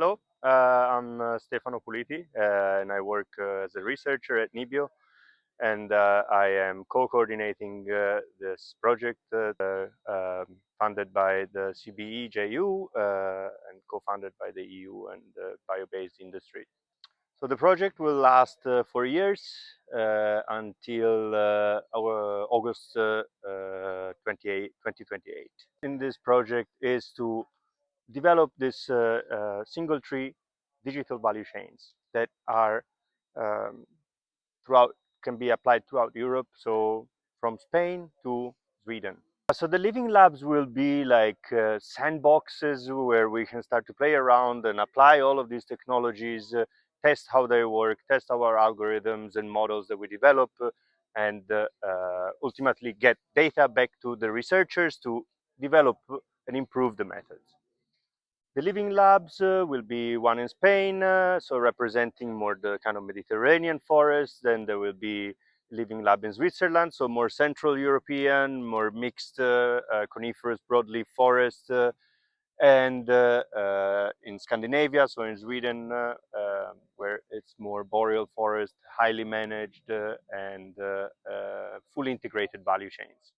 Hello, I'm Stefano Puliti, and I work as a researcher at NIBIO, and I am co-coordinating this project funded by the CBE-JU and co-funded by the EU and the bio-based industry. So the project will last 4 years until our August 2028. In this project is to develop this single tree digital value chains that are um, throughout can be applied throughout Europe. So from Spain to Sweden. So the living labs will be like sandboxes where we can start to play around and apply all of these technologies, test how they work, test our algorithms and models that we develop, and ultimately get data back to the researchers to develop and improve the methods. The living labs will be one in Spain, so representing more the kind of Mediterranean forest. Then there will be living lab in Switzerland, so more Central European, more mixed coniferous broadleaf forest, and in Scandinavia, so in Sweden, where it's more boreal forest, highly managed and fully integrated value chains.